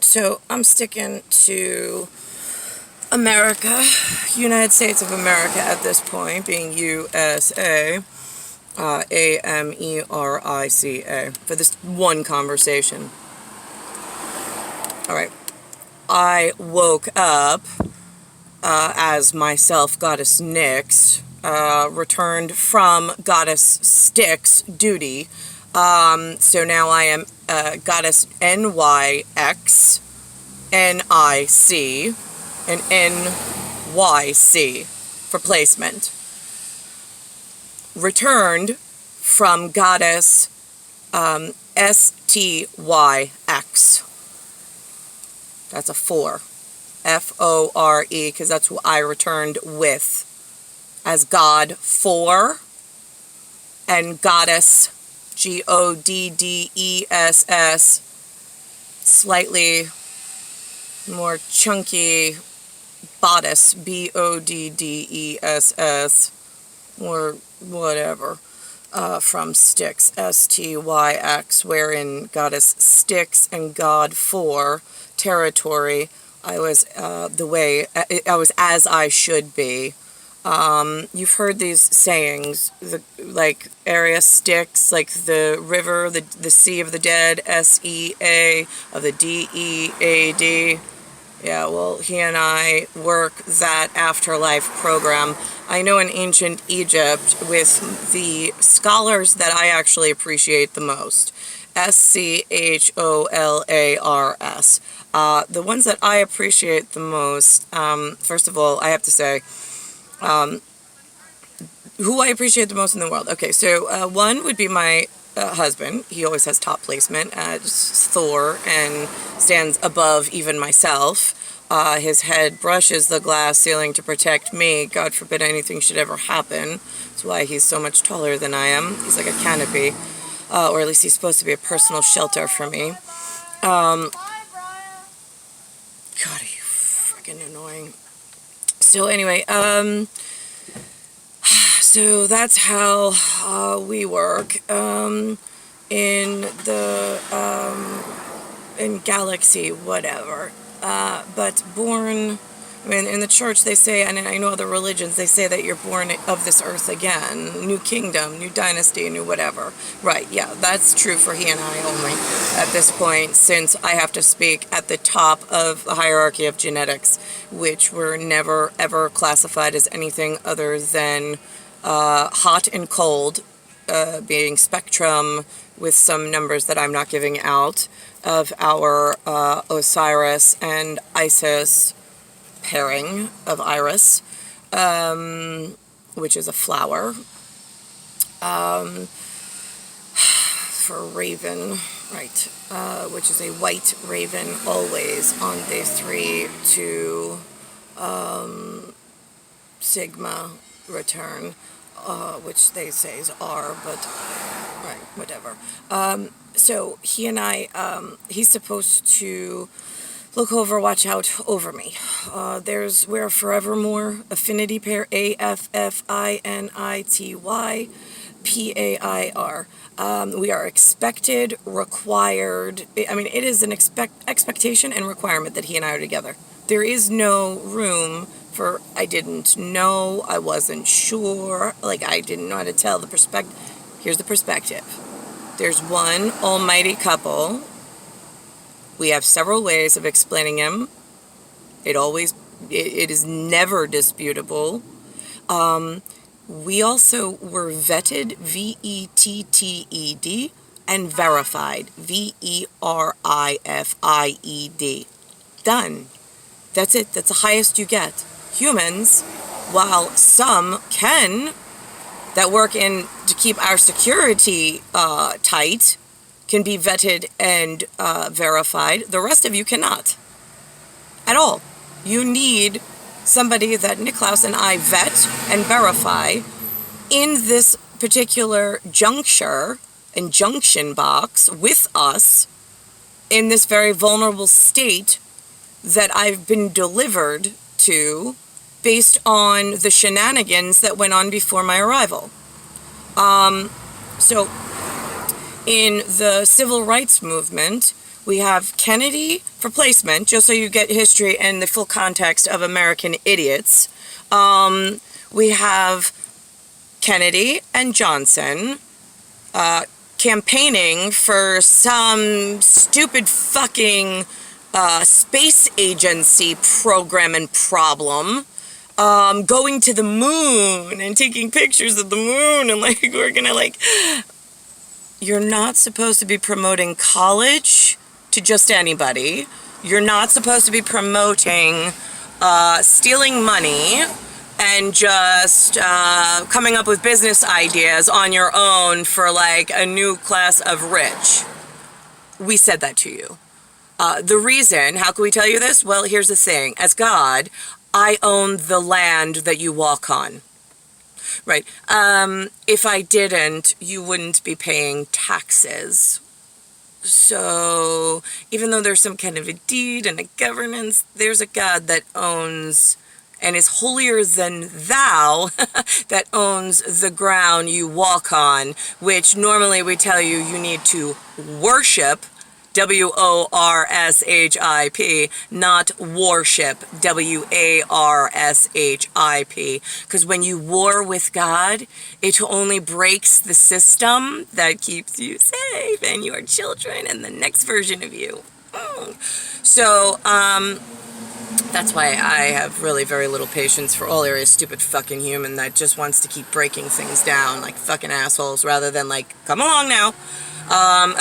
So I'm sticking to America, United States of America at this point, being USA, America, for this one conversation. Alright, I woke up as myself, Goddess Nyx, returned from Goddess Styx duty. So now I am Goddess NYX, NIC, and NYC for placement. Returned from Goddess STYX. That's a 4. FORE, because that's who I returned with. As God 4 and Goddess GODDESS, slightly more chunky bodice, BODDESS, or whatever, from Styx, STYX, wherein Goddess Styx and God 4 territory, I was I was as I should be. You've heard these sayings, like area Styx, like the river, the sea of the dead, SEA, of the DEAD. Yeah, well, he and I work that afterlife program. I know in ancient Egypt with the scholars that I actually appreciate the most. SCHOLARS. The ones that I appreciate the most, first of all, I have to say, who I appreciate the most in the world. Okay, so one would be my husband. He always has top placement at Thor and stands above even myself. His head brushes the glass ceiling to protect me. God forbid anything should ever happen. That's why he's so much taller than I am. He's like a canopy. Or at least he's supposed to be a personal shelter for me. God, are you freaking annoying. So anyway, so that's how we work in galaxy whatever. But born, I mean, in the church they say, and I know other religions, they say that you're born of this earth again, new kingdom, new dynasty, new whatever. Right, yeah, that's true for he and I only at this point, since I have to speak at the top of the hierarchy of genetics, which were never ever classified as anything other than hot and cold, being spectrum with some numbers that I'm not giving out, of our Osiris and Isis pairing of Iris, which is a flower, for raven, right, which is a white raven always on day 3 to Sigma return, which they say is R, but right, whatever. So he and I, he's supposed to look over, watch out over me. We're forevermore affinity pair, AFFINITY PAIR. We are expected, required. I mean, it is an expectation and requirement that he and I are together. There is no room for I didn't know, I wasn't sure, like I didn't know how to tell the perspective. Here's the perspective. There's one almighty couple. We have several ways of explaining him. It is never disputable. We also were vetted, VETTED, and verified, VERIFIED. Done. That's it. That's the highest you get. Humans, while some can, that work to keep our security tight, can be vetted and verified. The rest of you cannot. At all. You need somebody that Niklaus and I vet and verify in this particular juncture and junction box with us in this very vulnerable state that I've been delivered to based on the shenanigans that went on before my arrival. So in the civil rights movement, we have Kennedy for placement, just so you get history and the full context of American idiots. We have Kennedy and Johnson campaigning for some stupid fucking space agency program and problem, going to the moon and taking pictures of the moon, and like, we're gonna like, you're not supposed to be promoting college to just anybody. You're not supposed to be promoting stealing money and just coming up with business ideas on your own for like a new class of rich. We said that to you. The reason, how can we tell you this? Well, here's the thing. As God, I own the land that you walk on. Right. If I didn't, you wouldn't be paying taxes. So even though there's some kind of a deed and a governance, there's a God that owns and is holier than thou that owns the ground you walk on, which normally we tell you you need to worship, W-O-R-S-H-I-P, not worship, W-A-R-S-H-I-P. Because when you war with God, it only breaks the system that keeps you safe and your children and the next version of you. So, that's why I have really very little patience for all areas stupid fucking human that just wants to keep breaking things down like fucking assholes rather than like, come along now.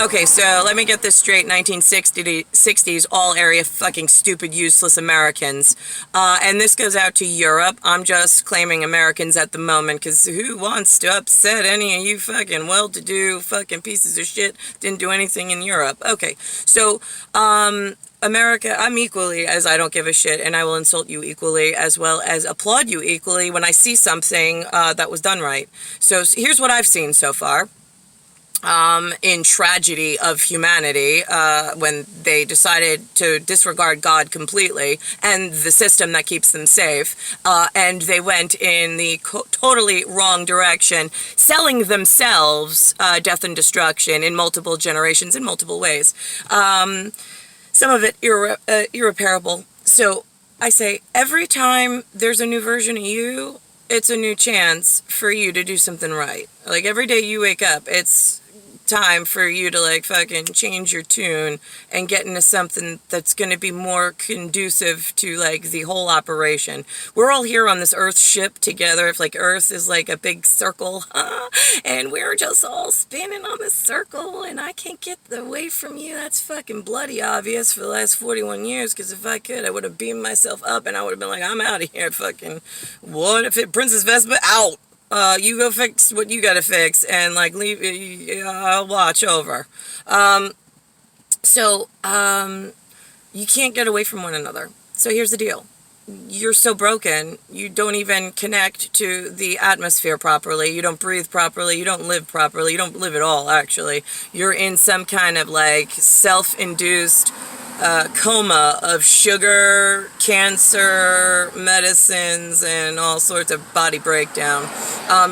Okay, so let me get this straight. 1960s, all area fucking stupid, useless Americans. And this goes out to Europe. I'm just claiming Americans at the moment, because who wants to upset any of you fucking well-to-do fucking pieces of shit? Didn't do anything in Europe. Okay, so, America, I'm equally as I don't give a shit, and I will insult you equally as well as applaud you equally when I see something that was done right. So here's what I've seen so far. In tragedy of humanity, when they decided to disregard God completely and the system that keeps them safe, and they went in the totally wrong direction, selling themselves death and destruction in multiple generations in multiple ways. Some of it irreparable. So I say, every time there's a new version of you, it's a new chance for you to do something right. Like, every day you wake up, it's time for you to like fucking change your tune and get into something that's going to be more conducive to like the whole operation. We're all here on this Earth ship together. If like Earth is like a big circle, and we're just all spinning on this circle, and I can't get away from you. That's fucking bloody obvious for the last 41 years, because if I could, I would have beamed myself up and I would have been like, I'm out of here. Fucking what if it Princess Vespa out? You go fix what you gotta fix, and like leave. I'll watch over. You can't get away from one another. So here's the deal: you're so broken, you don't even connect to the atmosphere properly. You don't breathe properly. You don't live properly. You don't live at all. Actually, you're in some kind of like self-induced coma of sugar, cancer, medicines, and all sorts of body breakdown,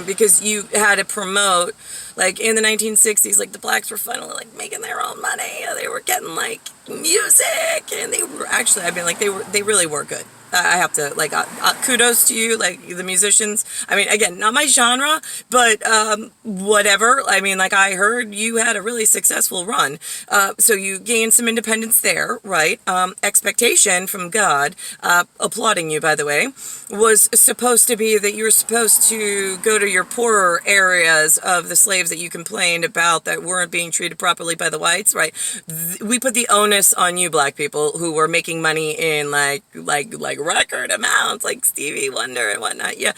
because you had to promote, like in the 1960s, like the blacks were finally like making their own money. They were getting like music, and they were actually, I mean, like they really were good. I have to, like, kudos to you, like, the musicians. I mean, again, not my genre, but whatever. I mean, like, I heard you had a really successful run. So you gained some independence there, right? Expectation from God, applauding you, by the way, was supposed to be that you were supposed to go to your poorer areas of the slaves that you complained about that weren't being treated properly by the whites, right? We put the onus on you, black people, who were making money in, like record amounts, like Stevie Wonder and whatnot. Yeah,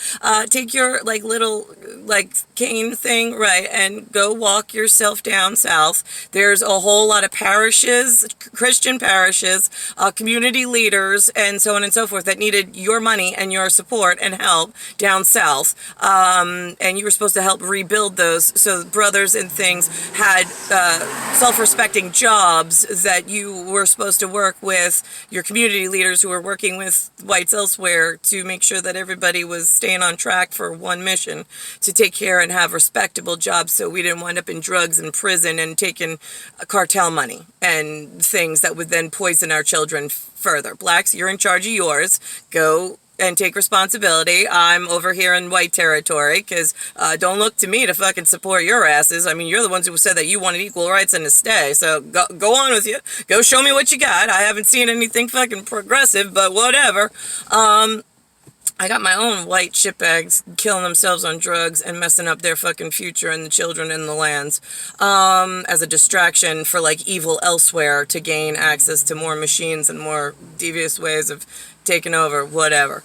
take your like little like cane thing, right, and go walk yourself down south. There's a whole lot of parishes, Christian parishes, community leaders, and so on and so forth that needed your money and your support and help down south. And you were supposed to help rebuild those. So brothers and things had self-respecting jobs that you were supposed to work with your community leaders who were working with whites elsewhere to make sure that everybody was staying on track for one mission, to take care and have respectable jobs so we didn't wind up in drugs and prison and taking cartel money and things that would then poison our children further. Blacks, you're in charge of yours. Go and take responsibility. I'm over here in white territory, because don't look to me to fucking support your asses. I mean, you're the ones who said that you wanted equal rights and to stay, so go on with you. Go show me what you got. I haven't seen anything fucking progressive, but whatever. I got my own white shitbags killing themselves on drugs and messing up their fucking future and the children in the lands as a distraction for like evil elsewhere to gain access to more machines and more devious ways of taking over, whatever.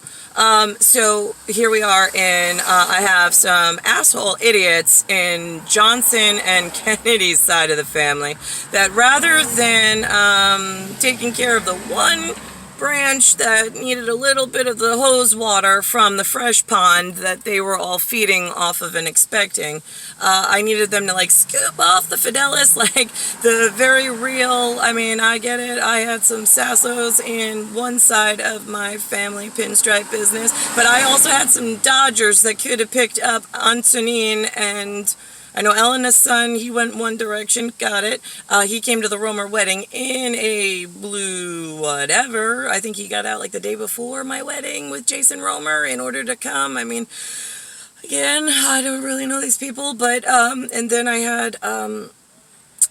So here we are in, I have some asshole idiots in Johnson and Kennedy's side of the family that rather than taking care of the one branch that needed a little bit of the hose water from the fresh pond that they were all feeding off of and expecting, I needed them to like scoop off the Fidelis, like the very real, I mean, I get it, I had some Sassos in one side of my family pinstripe business, but I also had some Dodgers that could have picked up Antonin, and I know Elena's son, he went one direction, got it. He came to the Romer wedding in a blue whatever. I think he got out like the day before my wedding with Jason Romer in order to come. I mean, again, I don't really know these people, but, and then I had,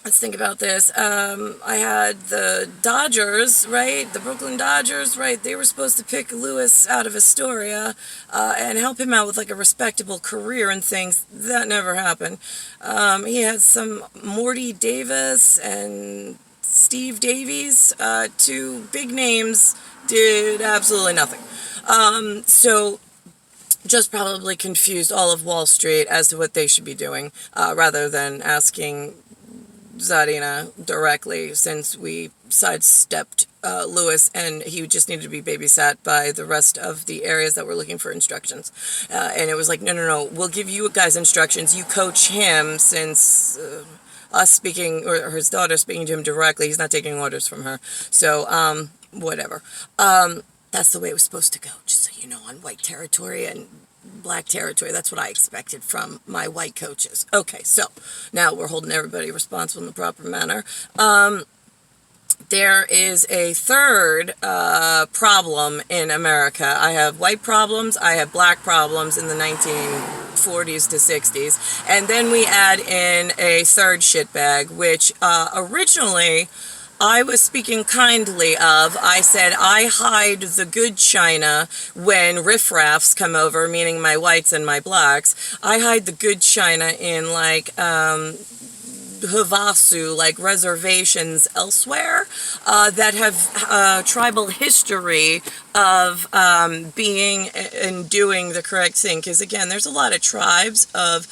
let's think about this. I had the Dodgers, right? The Brooklyn Dodgers, right? They were supposed to pick Lewis out of Astoria and help him out with like a respectable career and things. That never happened. He had some Morty Davis and Steve Davies, two big names, did absolutely nothing. So just probably confused all of Wall Street as to what they should be doing, rather than asking Zarina directly, since we sidestepped Lewis and he just needed to be babysat by the rest of the areas that were looking for instructions. And it was like, no, we'll give you guys instructions. You coach him, since us speaking, or his daughter speaking to him directly, he's not taking orders from her. So, whatever. That's the way it was supposed to go, just so you know, on white territory and black territory. That's what I expected from my white coaches. Okay, so now we're holding everybody responsible in the proper manner. There is a third problem in America. I have white problems, I have black problems in the 1940s to 60s, and then we add in a third shitbag, which originally I was speaking kindly of. I said I hide the good china when riffraffs come over, meaning my whites and my blacks. I hide the good china in like Havasu, like reservations elsewhere that have tribal history of being and doing the correct thing. Because again, there's a lot of tribes of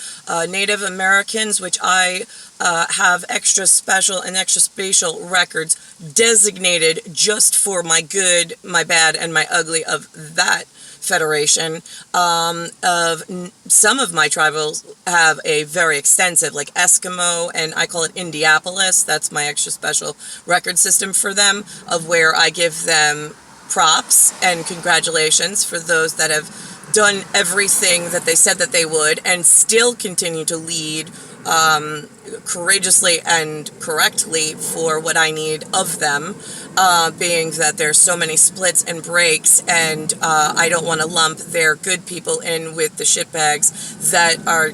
Native Americans, which I have extra special and extra spatial records designated just for my good, my bad, and my ugly of that federation. Some of my tribals have a very extensive, like Eskimo, and I call it Indianapolis. That's my extra special record system for them, of where I give them props and congratulations for those that have done everything that they said that they would and still continue to lead courageously and correctly for what I need of them, being that there's so many splits and breaks, and I don't want to lump their good people in with the shitbags that are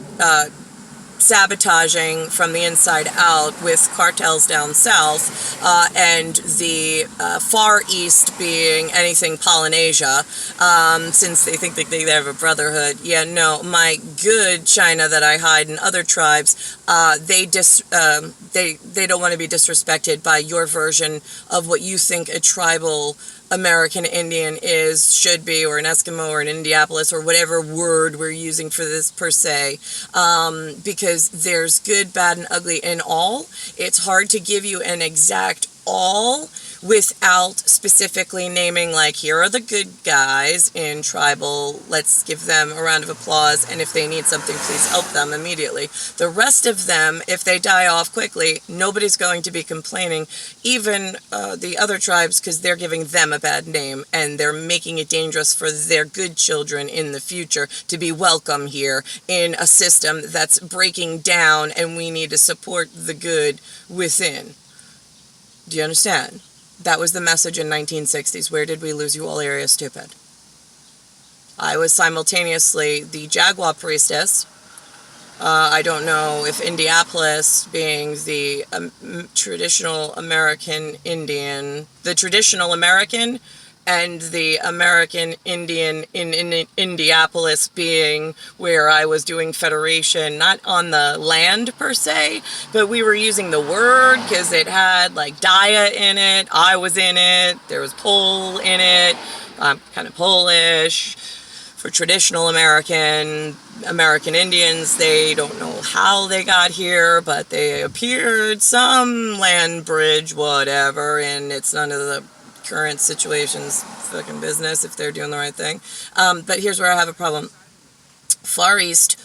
sabotaging from the inside out with cartels down south, and the far east being anything Polynesia, since they think that they have a brotherhood. Yeah, no, my good China that I hide in other tribes, they don't want to be disrespected by your version of what you think a tribal American Indian is, should be, or an Eskimo, or an Indianapolis, or whatever word we're using for this per se, because there's good, bad, and ugly in all. It's hard to give you an exact all without specifically naming, like, here are the good guys in tribal, let's give them a round of applause, and if they need something, please help them immediately. The rest of them, if they die off quickly, nobody's going to be complaining, even the other tribes, because they're giving them a bad name, and they're making it dangerous for their good children in the future to be welcome here in a system that's breaking down, and we need to support the good within. Do you understand? That was the message in 1960s. Where did we lose you all, area stupid? I was simultaneously the Jaguar priestess. I don't know if Indianapolis, being the traditional American Indian, the traditional American, and the American Indian in Indianapolis being where I was doing federation, not on the land per se, but we were using the word because it had like Daya in it, I was in it, there was Pole in it, I'm kind of Polish. For traditional American Indians, they don't know how they got here, but they appeared some land bridge, whatever, and it's none of the current situation's fucking business if they're doing the right thing. But here's where I have a problem. Far East,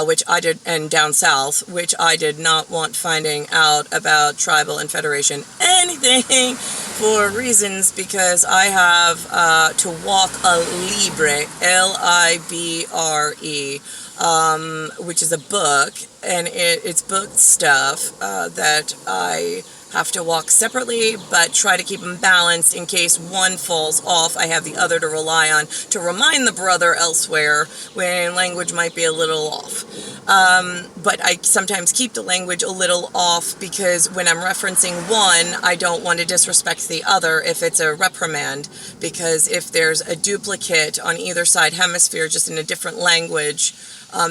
which I did, and down south, which I did not want finding out about tribal and federation anything for reasons, because I have to walk a libre, Libre, which is a book, and it's book stuff that I have to walk separately, but try to keep them balanced in case one falls off. I have the other to rely on to remind the brother elsewhere when language might be a little off. But I sometimes keep the language a little off because when I'm referencing one, I don't want to disrespect the other if it's a reprimand, because if there's a duplicate on either side hemisphere just in a different language,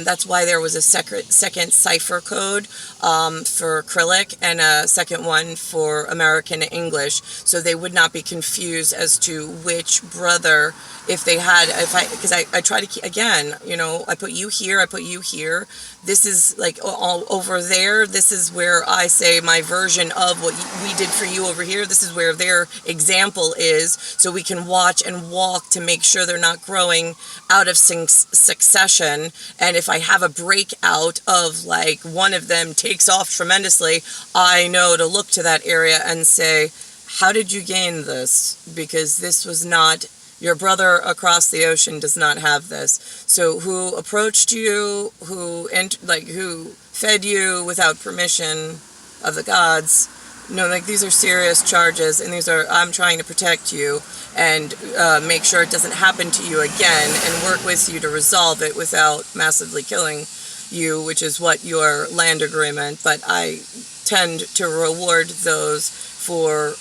that's why there was a second cipher code for acrylic and a second one for American English, so they would not be confused as to which brother, because I try to keep, again, I put you here, I put you here. This is like all over there. This is where I say my version of what we did for you over here. This is where their example is, so we can watch and walk to make sure they're not growing out of succession. And if I have a breakout of like one of them takes off tremendously, I know to look to that area and say, how did you gain this? Because this was not, your brother across the ocean does not have this. So who approached you, who fed you without permission of the gods? No, like, these are serious charges, and I'm trying to protect you and make sure it doesn't happen to you again, and work with you to resolve it without massively killing you, which is what your land agreement. But I tend to reward those for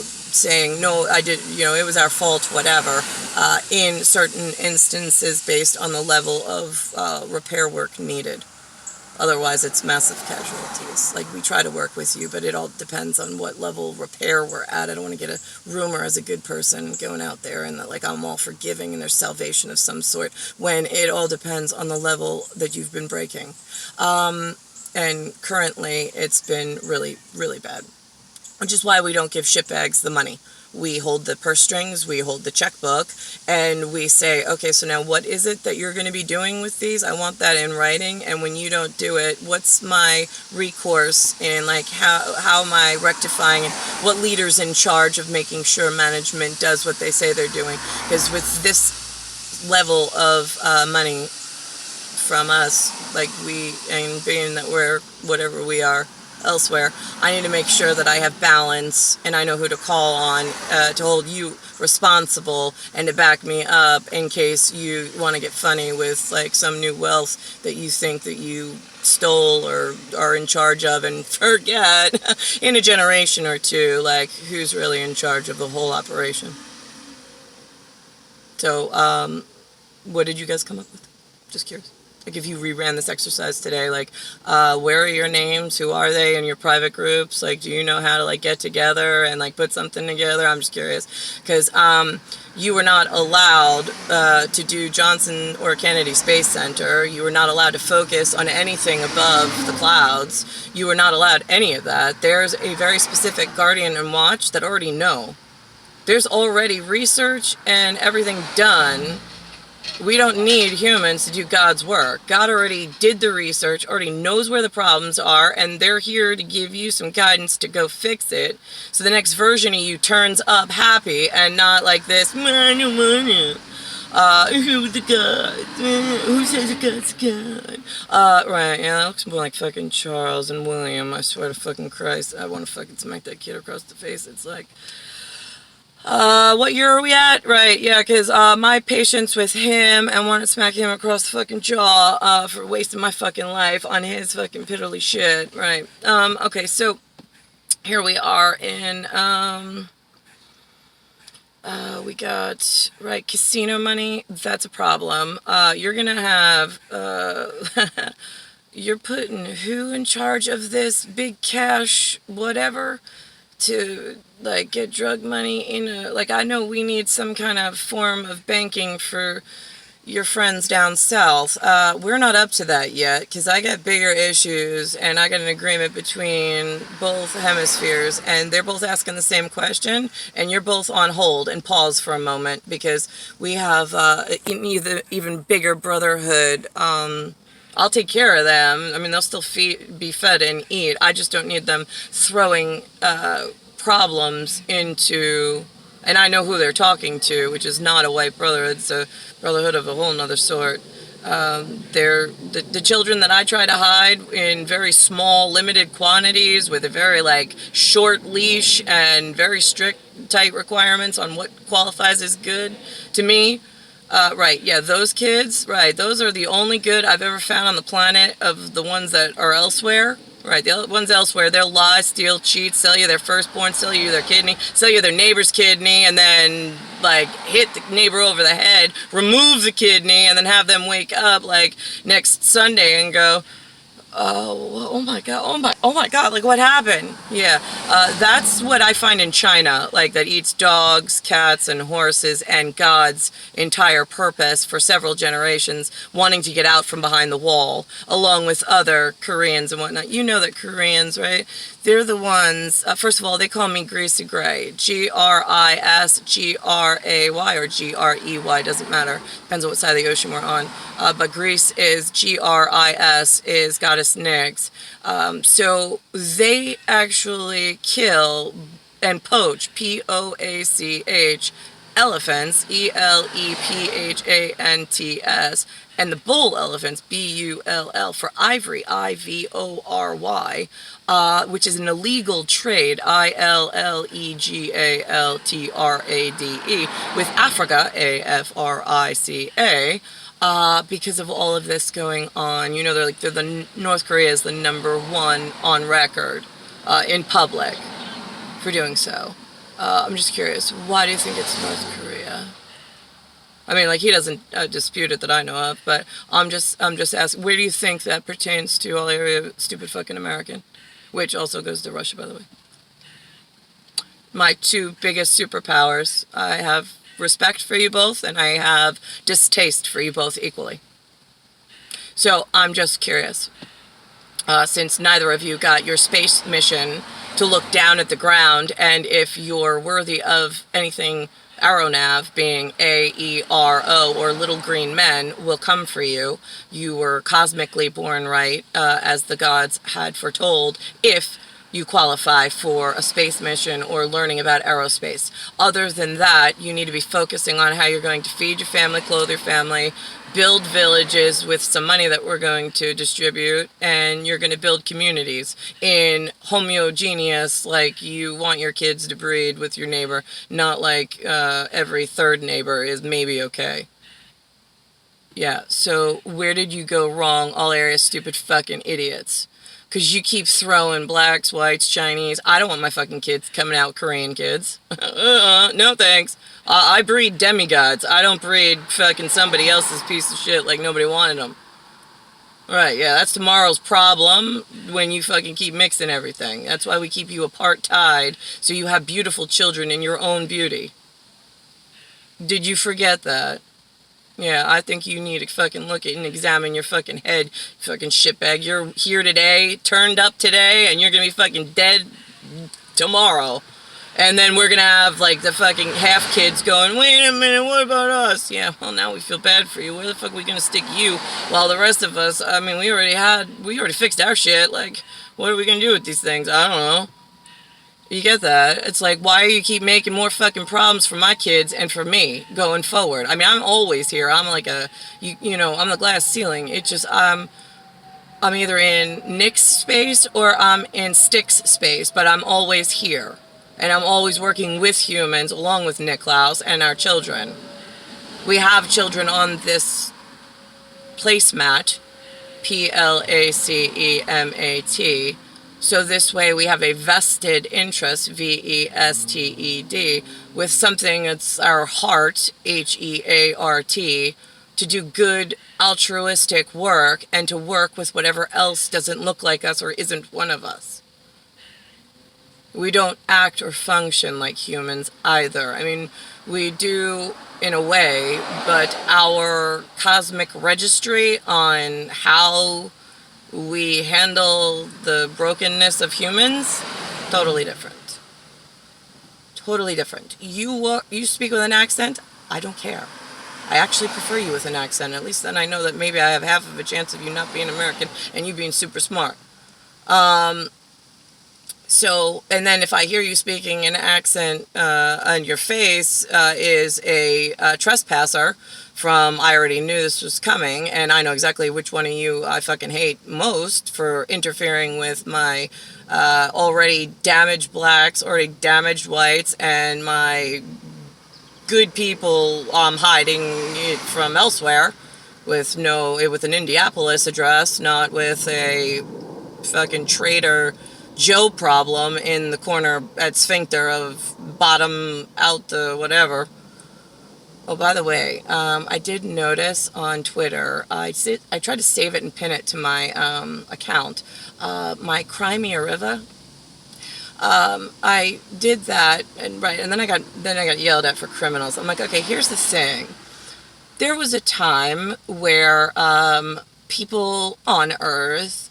saying, no, I did, it was our fault, whatever, in certain instances based on the level of repair work needed. Otherwise, it's massive casualties. Like, we try to work with you, but it all depends on what level of repair we're at. I don't want to get a rumor as a good person going out there and that, like, I'm all forgiving and there's salvation of some sort, when it all depends on the level that you've been breaking. And currently, it's been really, really bad, which is why we don't give shitbags the money. We hold the purse strings, we hold the checkbook, and we say, okay, so now what is it that you're going to be doing with these? I want that in writing, and when you don't do it, what's my recourse, and like how am I rectifying it? What leader's in charge of making sure management does what they say they're doing? Because with this level of money from us, like and being that we're whatever we are elsewhere, I need to make sure that I have balance and I know who to call on to hold you responsible and to back me up in case you want to get funny with like some new wealth that you think that you stole or are in charge of, and forget in a generation or two, like, who's really in charge of the whole operation. So what did you guys come up with? Just curious. like if you reran this exercise today, like, where are your names? Who are they in your private groups? Like, do you know how to like get together and like put something together? I'm just curious because you were not allowed to do Johnson or Kennedy Space Center. You were not allowed to focus on anything above the clouds. You were not allowed any of that. There's a very specific guardian and watch that already know. There's already research and everything done. We don't need humans to do God's work. God already did the research, already knows where the problems are, and they're here to give you some guidance to go fix it. So the next version of you turns up happy and not like this, who's the God? Who says a God's God? Right, yeah, that looks more like fucking Charles and William. I swear to fucking Christ, I want to fucking smack that kid across the face. It's like, what year are we at? Right, yeah, because, my patience with him and want to smack him across the fucking jaw, for wasting my fucking life on his fucking piddly shit, right. Okay, so, here we are in, we got, right, casino money, that's a problem. You're gonna have, you're putting who in charge of this big cash whatever to like get drug money in a, like, I know we need some kind of form of banking for your friends down south. We're not up to that yet because I got bigger issues and I got an agreement between both hemispheres and they're both asking the same question and you're both on hold and pause for a moment because we have even bigger brotherhood. I'll take care of them. I mean, they'll still be fed and eat. I just don't need them throwing problems into, and I know who they're talking to, which is not a white brotherhood. It's a brotherhood of a whole nother sort. They're the children that I try to hide in very small, limited quantities with a very like short leash and very strict, tight requirements on what qualifies as good to me. Right, yeah, those kids, right, those are the only good I've ever found on the planet of the ones that are elsewhere. Right, the ones elsewhere, they'll lie, steal, cheat, sell you their firstborn, sell you their kidney, sell you their neighbor's kidney, and then, like, hit the neighbor over the head, remove the kidney, and then have them wake up, like, next Sunday and go, oh my god, oh my god, like what happened? Yeah, that's what I find in China, like that eats dogs, cats, and horses, and God's entire purpose for several generations, wanting to get out from behind the wall, along with other Koreans and whatnot. You know that Koreans, right? They're the ones, first of all, they call me Greasy Gray, G-R-I-S-G-R-A-Y, or G-R-E-Y, doesn't matter, depends on what side of the ocean we're on, but Greece is G-R-I-S, is goddess Nyx. So they actually kill and poach, P-O-A-C-H, elephants, E-L-E-P-H-A-N-T-S, and the bull elephants, B-U-L-L, for ivory, I-V-O-R-Y, which is an illegal trade, I-L-L-E-G-A-L-T-R-A-D-E, with Africa, A-F-R-I-C-A, because of all of this going on. You know, North Korea is the #1 on record, in public for doing so. I'm just curious, why do you think it's North Korea? I mean, like, he doesn't dispute it that I know of, but I'm just asking, where do you think that pertains to all area of stupid fucking American? Which also goes to Russia, by the way. My two biggest superpowers. I have respect for you both, and I have distaste for you both equally. So, I'm just curious. Since neither of you got your space mission to look down at the ground, and if you're worthy of anything Aeronav, being A-E-R-O, or little green men, will come for you. You were cosmically born right, as the gods had foretold, if you qualify for a space mission or learning about aerospace. Other than that, you need to be focusing on how you're going to feed your family, clothe your family, build villages with some money that we're going to distribute, and you're going to build communities in homogeneous, like you want your kids to breed with your neighbor, not like every third neighbor is maybe okay. Yeah, so where did you go wrong, all areas stupid fucking idiots? Because you keep throwing blacks, whites, Chinese. I don't want my fucking kids coming out Korean kids. No thanks. I breed demigods. I don't breed fucking somebody else's piece of shit like nobody wanted them. Right, yeah, that's tomorrow's problem when you fucking keep mixing everything. That's why we keep you apart tied, so you have beautiful children in your own beauty. Did you forget that? Yeah, I think you need to fucking look at and examine your fucking head, fucking shitbag. You're here today, turned up today, and you're gonna be fucking dead tomorrow. And then we're gonna have like the fucking half kids going, wait a minute, what about us? Yeah, well now we feel bad for you. Where the fuck are we gonna stick you while the rest of us, I mean, we already fixed our shit. Like, what are we gonna do with these things? I don't know. You get that? It's like, why do you keep making more fucking problems for my kids and for me going forward? I mean, I'm always here. I'm like I'm the glass ceiling. It's just, I'm either in Nick's space or I'm in Styx space, but I'm always here. And I'm always working with humans along with Niklaus and our children. We have children on this placemat, PLACEMAT. So this way we have a vested interest, VESTED, with something that's our heart, HEART, to do good altruistic work and to work with whatever else doesn't look like us or isn't one of us. We don't act or function like humans either. I mean, we do in a way, but our cosmic registry on how we handle the brokenness of humans, totally different. Totally different. You speak with an accent, I don't care. I actually prefer you with an accent. At least then I know that maybe I have half of a chance of you not being American and you being super smart. So, and then if I hear you speaking an accent on your face is a trespasser from, I already knew this was coming, and I know exactly which one of you I fucking hate most for interfering with my already damaged blacks, already damaged whites, and my good people hiding it from elsewhere with an Indianapolis address, not with a fucking traitor Joe problem in the corner at Sphincter of bottom out the whatever. Oh, by the way, I did notice on Twitter, I tried to save it and pin it to my account, my Crimea River. I did that, and then I got yelled at for criminals. I'm like, okay, here's the thing. There was a time where people on Earth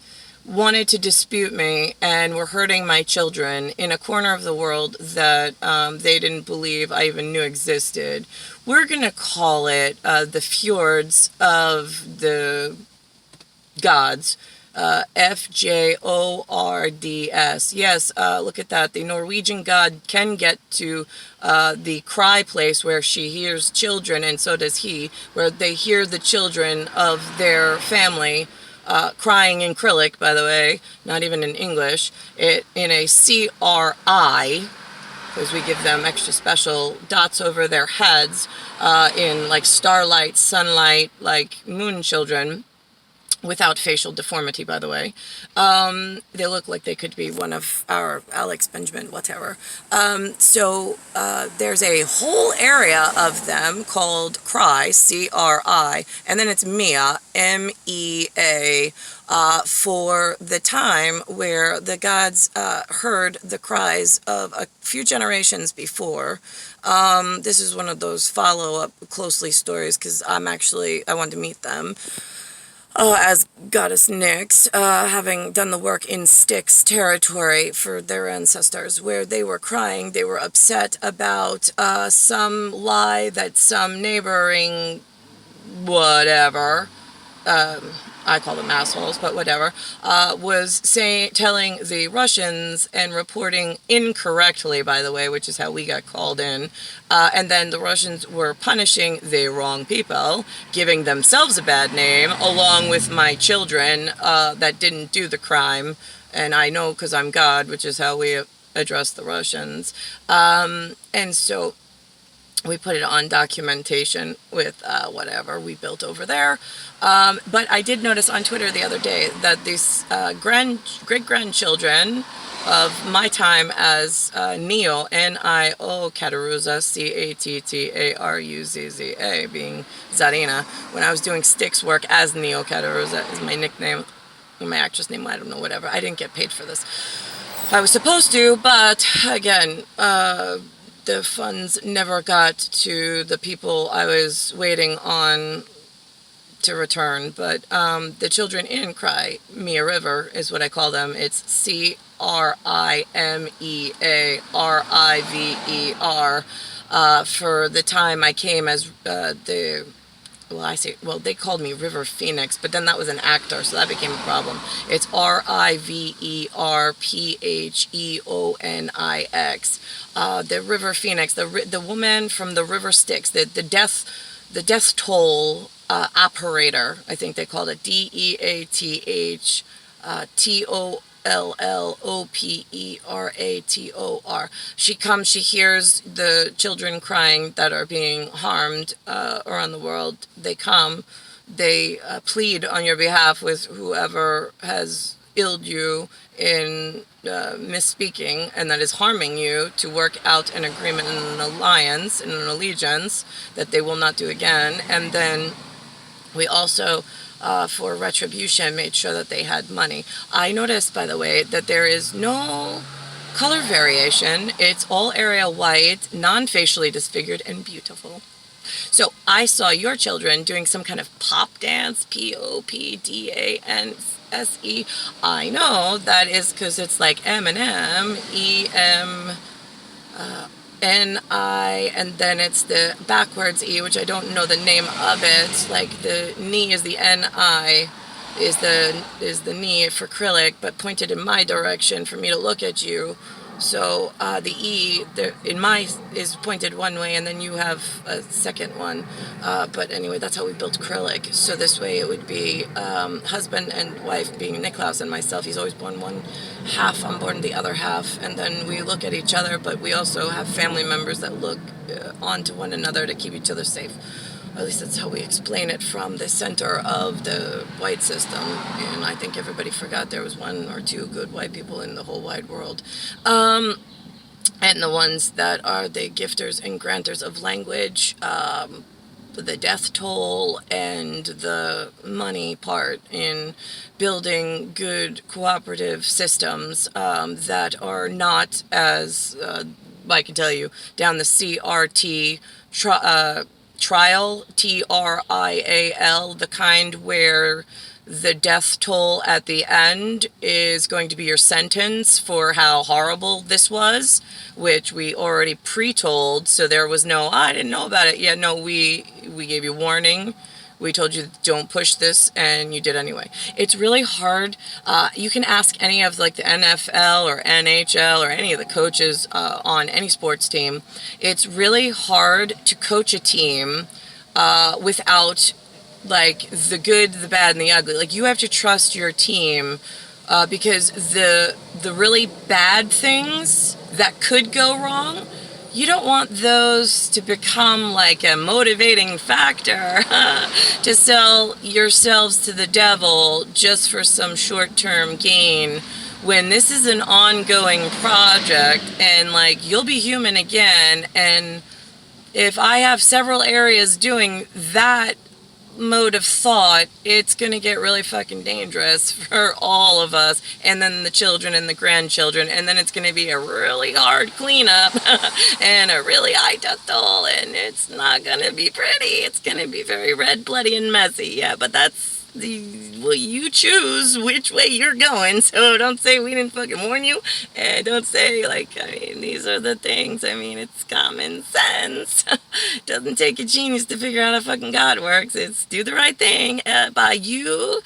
wanted to dispute me and were hurting my children in a corner of the world that they didn't believe I even knew existed. We're going to call it the fjords of the gods. FJORDS. Yes, look at that. The Norwegian god can get to the cry place where she hears children, and so does he, where they hear the children of their family crying in Cyrillic, by the way, not even in English, in a CRI, because we give them extra special dots over their heads in like starlight, sunlight, like moon children. Without facial deformity, by the way. They look like they could be one of our Alex Benjamin, whatever. So there's a whole area of them called CRI, C-R-I, and then it's Mea, M-E-A, for the time where the gods heard the cries of a few generations before. This is one of those follow-up closely stories, because I wanted to meet them. As Goddess Nyx, having done the work in Styx territory for their ancestors, where they were crying, they were upset about some lie that some neighboring whatever, I call them assholes, but whatever, was telling the Russians and reporting incorrectly, by the way, which is how we got called in. And then the Russians were punishing the wrong people, giving themselves a bad name, along with my children that didn't do the crime. And I know because I'm God, which is how we address the Russians. And so we put it on documentation with whatever we built over there. But I did notice on Twitter the other day that these great-grandchildren of my time as Neo, N-I-O Cataruzza, C-A-T-T-A-R-U-Z-Z-A, being Zarina, when I was doing Styx work as Neo Cataruzza, is my nickname, my actress name, I don't know, whatever. I didn't get paid for this. I was supposed to, but again, the funds never got to the people I was waiting on to return. But the children in Cry Me a River is what I call them. It's CRIMEARIVER. For the time I came as they called me River Phoenix, but then that was an actor, so that became a problem. It's RIVERPHEONIX. The River Phoenix, the woman from the River Styx, the death toll operator, I think they called it, DEATH TOLLOPERATOR. She comes, she hears the children crying that are being harmed around the world. They come, they plead on your behalf with whoever has illed you in misspeaking and that is harming you, to work out an agreement and an alliance and an allegiance that they will not do again. And then we also, for retribution, made sure that they had money. I noticed, by the way, that there is no color variation. It's all area white, non-facially disfigured, and beautiful. So I saw your children doing some kind of pop dance, POPDANSE. I know that is because it's like Eminem, N-I, and then it's the backwards E, which I don't know the name of it. Like the knee is the N-I, is the knee for acrylic, but pointed in my direction for me to look at you. So the E in my is pointed one way, and then you have a second one. But anyway, that's how we built acrylic. So this way it would be husband and wife, being Niklaus and myself. He's always born one half, I'm born the other half, and then we look at each other, but we also have family members that look onto one another to keep each other safe. At least that's how we explain it from the center of the white system. And I think everybody forgot there was one or two good white people in the whole wide world. And the ones that are the gifters and granters of language, the death toll, and the money part in building good cooperative systems that are not as, I can tell you, down the CRT trial, TRIAL, the kind where the death toll at the end is going to be your sentence for how horrible this was, which we already pre-told, so there was no, I didn't know about it. Yeah, no, we gave you warning. We told you don't push this, and you did anyway. It's really hard. You can ask any of like the NFL or NHL or any of the coaches on any sports team. It's really hard to coach a team without like the good, the bad, and the ugly. Like you have to trust your team because the really bad things that could go wrong, you don't want those to become like a motivating factor to sell yourselves to the devil just for some short-term gain, when this is an ongoing project and like you'll be human again. And if I have several areas doing that mode of thought, it's gonna get really fucking dangerous for all of us, and then the children and the grandchildren, and then it's gonna be a really hard cleanup and a really high death toll, and it's not gonna be pretty. It's gonna be very red, bloody, and messy. Yeah, but that's well, you choose which way you're going, so don't say we didn't fucking warn you, and don't say like, I mean, these are the things. I mean, it's common sense. Doesn't take a genius to figure out how fucking God works. It's do the right thing by you